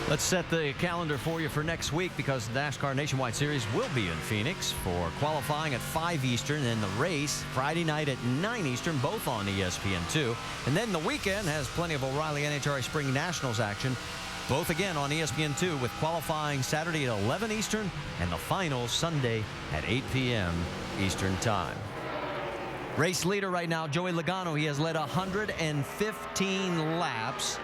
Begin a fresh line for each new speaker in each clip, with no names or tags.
Let's set the calendar for you for next week, because the NASCAR Nationwide Series will be in Phoenix for qualifying at 5 Eastern and the race Friday night at 9 Eastern, both on ESPN2. And then the weekend has plenty of O'Reilly NHRA Spring Nationals action, both again on ESPN2, with qualifying Saturday at 11 Eastern and the finals Sunday at 8 p.m. Eastern Time. Race leader right now, Joey Logano. He has led 115 laps.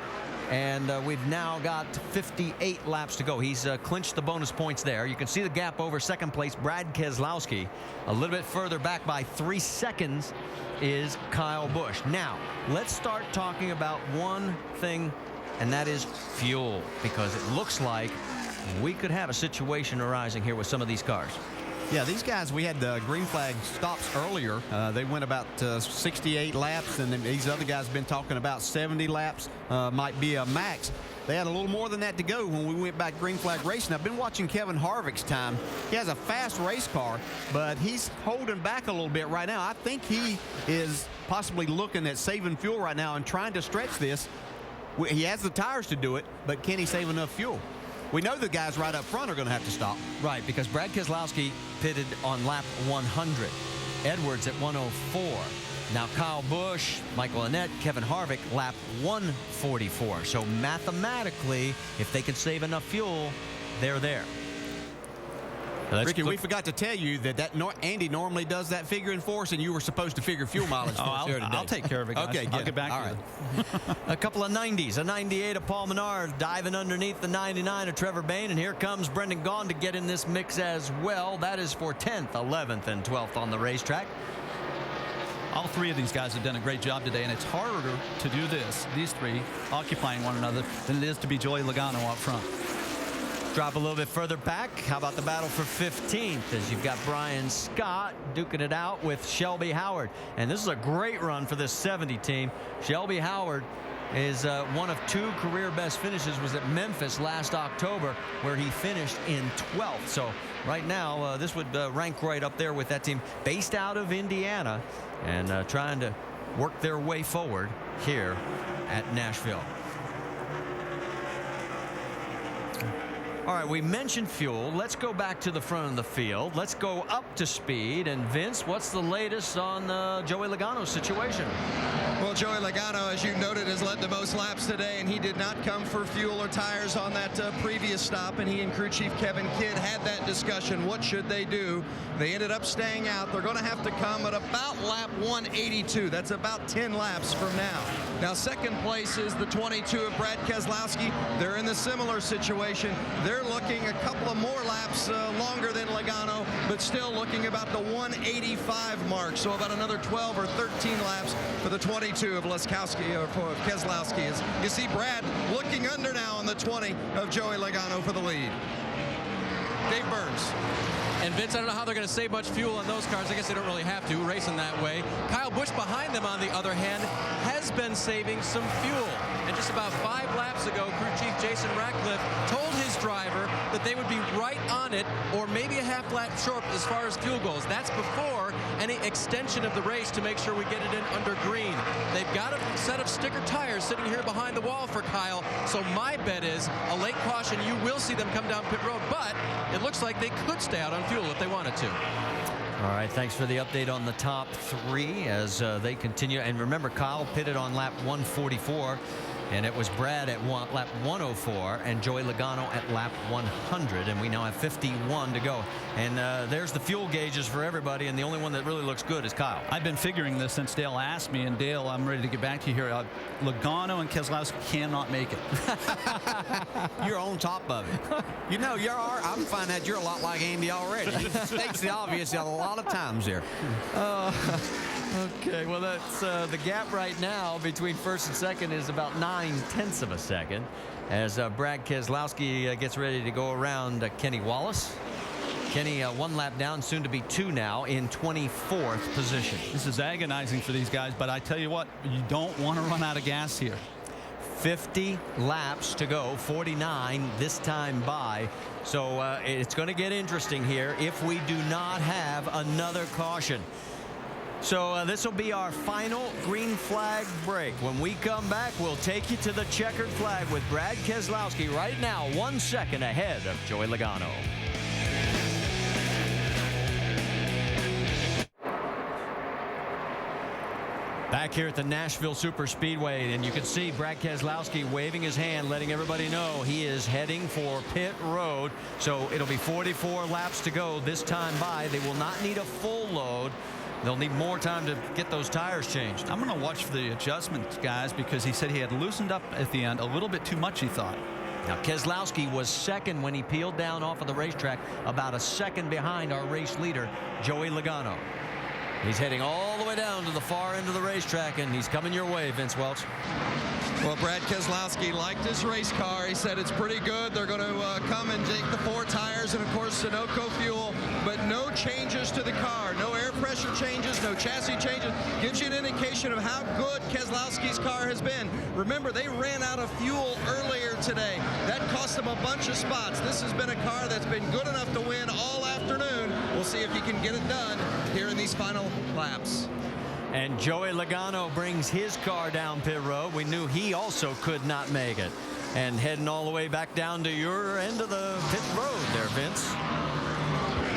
And we've now got 58 laps to go. He's clinched the bonus points there. You can see the gap over second place, Brad Keselowski. A little bit further back by 3 seconds is Kyle Busch. Now, let's start talking about one thing, and that is fuel, because it looks like we could have a situation arising here with some of these cars.
Yeah, these guys, we had the green flag stops earlier. They went about 68 laps, and then these other guys have been talking about 70 laps might be a max. They had a little more than that to go when we went back green flag racing. I've been watching Kevin Harvick's time. He has a fast race car, but he's holding back a little bit right now. I think he is possibly looking at saving fuel right now and trying to stretch this. He has the tires to do it, but can he save enough fuel? We know the guys right up front are going to have to stop.
Right, because Brad Keselowski pitted on lap 100. Edwards at 104. Now Kyle Busch, Michael Annett, Kevin Harvick, lap 144. So mathematically, if they can save enough fuel, they're there.
Ricky, we forgot to tell you that Andy normally does that figuring for us, and you were supposed to figure fuel mileage for us here today.
I'll take care of it, guys.
Okay,
I'll get back to
you.
A couple of 90s, a 98 of Paul Menard diving underneath the 99 of Trevor Bayne, and here comes Brendan Gaughan to get in this mix as well. That is for 10th, 11th, and 12th on the racetrack.
All three of these guys have done a great job today, and it's harder to do this, these three occupying one another, than it is to be Joey Logano up front.
Drop a little bit further back. How about the battle for 15th, as you've got Brian Scott duking it out with Shelby Howard. And this is a great run for this 70 team. Shelby Howard is one of 2 career best finishes, was at Memphis last October, where he finished in 12th. So right now, this would rank right up there with that team based out of Indiana and trying to work their way forward here at Nashville. All right, we mentioned fuel. Let's go back to the front of the field. Let's go up to speed. And Vince, what's the latest on Joey Logano's situation?
Well, Joey Logano, as you noted, has led the most laps today, and he did not come for fuel or tires on that previous stop, and he and crew chief Kevin Kidd had that discussion. What should they do? They ended up staying out. They're going to have to come at about lap 182. That's about 10 laps from now. Now, second place is the 22 of Brad Keselowski. They're in a similar situation. They're looking a couple of more laps longer than Logano, but still looking about the 185 mark. So about another 12 or 13 laps for the 22 of Keselowski. As you see Brad looking under now on the 20 of Joey Logano for the lead. Dave Burns.
And Vince, I don't know how they're going to save much fuel on those cars. I guess they don't really have to, racing that way. Kyle Busch behind them, on the other hand, has been saving some fuel. And just about 5 laps ago, crew chief Jason Ratcliffe told his driver that they would be right on it, or maybe a half lap short as far as fuel goes. That's before any extension of the race to make sure we get it in under green. They've got a set of sticker tires sitting here behind the wall for Kyle. So my bet is a late caution. You will see them come down pit road, but it looks like they could stay out on fuel if they wanted to.
All right, thanks for the update on the top 3 as they continue. And remember, Kyle pitted on lap 144, and it was Brad at lap 104 and Joey Logano at lap 100, and we now have 51 to go. And there's the fuel gauges for everybody, and the only one that really looks good is Kyle.
I've been figuring this since Dale asked me, and Dale, I'm ready to get back to you here. Logano and Keselowski cannot make it.
You're on top of it. You know, I'm finding out you're a lot like Andy already. He states the obvious a lot of times here.
Okay, well, that's the gap right now between first and second is about 9/10 of a second as Brad Keselowski gets ready to go around Kenny Wallace. Kenny 1 lap down, soon to be 2 now, in 24th position.
This is agonizing for these guys, but I tell you what, you don't want to run out of gas here.
50 laps to go, 49 this time by. So it's going to get interesting here if we do not have another caution. So this will be our final green flag break. When we come back, we'll take you to the checkered flag with Brad Keselowski right now, 1 second ahead of Joey Logano. Back here at the Nashville Superspeedway, and you can see Brad Keselowski waving his hand, letting everybody know he is heading for pit road. So it'll be 44 laps to go this time by. They will not need a full load. They'll need more time to get those tires changed.
I'm going to watch for the adjustments, guys, because he said he had loosened up at the end a little bit too much, he thought.
Now, Keselowski was second when he peeled down off of the racetrack, about a second behind our race leader, Joey Logano. He's heading all the way down to the far end of the racetrack, and he's coming your way, Vince Welch.
Well, Brad Keselowski liked his race car. He said it's pretty good. They're going to come and take the 4 tires and, of course, Sunoco fuel, but no changes to the car. No air pressure changes, no chassis changes. Gives you an indication of how good Keselowski's car has been. Remember, they ran out of fuel earlier today. That cost them a bunch of spots. This has been a car that's been good enough to win all afternoon. We'll see if he can get it done here in these final laps.
And Joey Logano brings his car down pit road. We knew he also could not make it. And heading all the way back down to your end of the pit road there, Vince.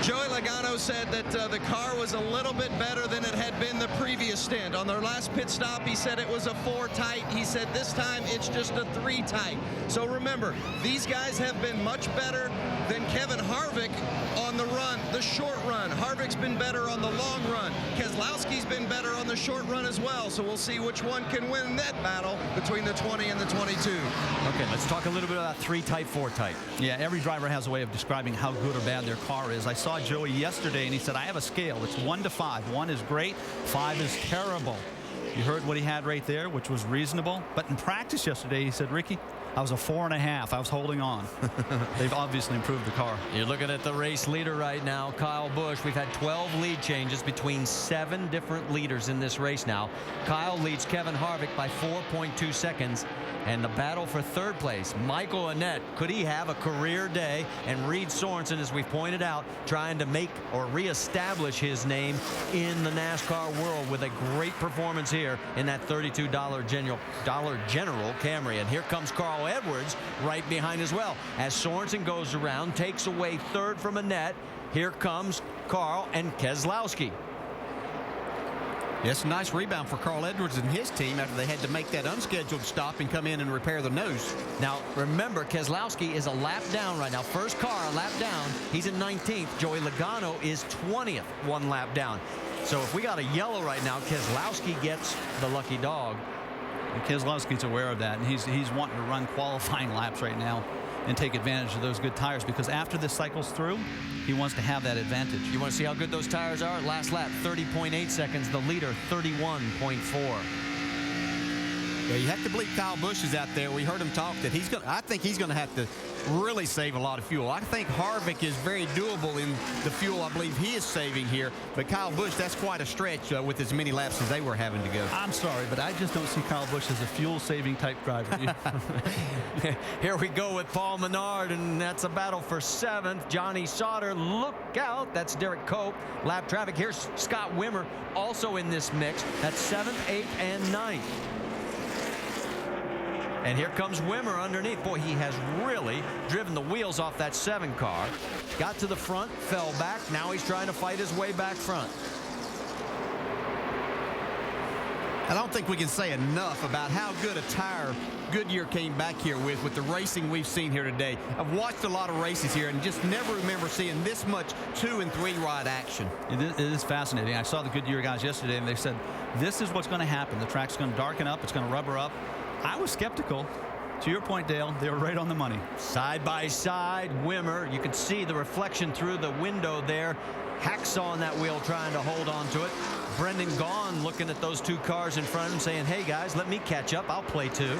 Joey Logano said that the car was a little bit better than it had been the previous stint. On their last pit stop, he said it was a 4 tight. He said this time it's just a 3 tight. So remember, these guys have been much better than Kevin Harvick on the run, the short run. Harvick's been better on the long run. Keselowski's been better on the short run as well. So we'll see which one can win that battle between the 20 and the 22.
Okay, let's talk a little bit about 3 tight, 4 tight.
Yeah, every driver has a way of describing how good or bad their car is. I saw Joey yesterday, and he said, I have a scale. It's 1 to 5. 1 is great, 5 is terrible. You heard what he had right there, which was reasonable. But in practice yesterday, he said, Ricky, I was a 4.5. I was holding on. They've obviously improved the car.
You're looking at the race leader right now, Kyle Busch. We've had 12 lead changes between 7 different leaders in this race now. Kyle leads Kevin Harvick by 4.2 seconds. And the battle for 3rd place, Michael Annett, could he have a career day? And Reed Sorensen, as we've pointed out, trying to make or reestablish his name in the NASCAR world with a great performance here in that $32 General Camry. And here comes Carl Edwards right behind as well. As Sorensen goes around, takes away 3rd from Annett, here comes Carl and Keselowski.
Yes, a nice rebound for Carl Edwards and his team after they had to make that unscheduled stop and come in and repair the nose.
Now, remember, Keselowski is a lap down right now. First car, a lap down. He's in 19th. Joey Logano is 20th, 1 lap down. So if we got a yellow right now, Keselowski gets the lucky dog.
And Keselowski's aware of that, and he's wanting to run qualifying laps right now and take advantage of those good tires, because after this cycle's through, he wants to have that advantage.
You want to see how good those tires are? Last lap, 30.8 seconds. The leader, 31.4.
Yeah, you have to believe Kyle Busch is out there. We heard him talk that I think he's going to have to really save a lot of fuel. I think Harvick is very doable in the fuel I believe he is saving here. But Kyle Busch, that's quite a stretch with as many laps as they were having to go.
I'm sorry, but I just don't see Kyle Busch as a fuel-saving type driver.
Here we go with Paul Menard, and that's a battle for 7th. Johnny Sauter, look out. That's Derek Cope. Lap traffic. Here's Scott Wimmer also in this mix. That's 7th, 8th, and 9th. And here comes Wimmer underneath. Boy, he has really driven the wheels off that 7 car. Got to the front, fell back. Now he's trying to fight his way back front.
I don't think we can say enough about how good a tire Goodyear came back here with the racing we've seen here today. I've watched a lot of races here and just never remember seeing this much 2- and 3-ride action.
It is fascinating. I saw the Goodyear guys yesterday, and they said, this is what's going to happen. The track's going to darken up. It's going to rubber up. I was skeptical. To your point, Dale, they were right on the money.
Side by side, Wimmer. You can see the reflection through the window there. Hacksaw on that wheel trying to hold on to it. Brendan Gaughan looking at those 2 cars in front of him saying, hey, guys, let me catch up. I'll play too.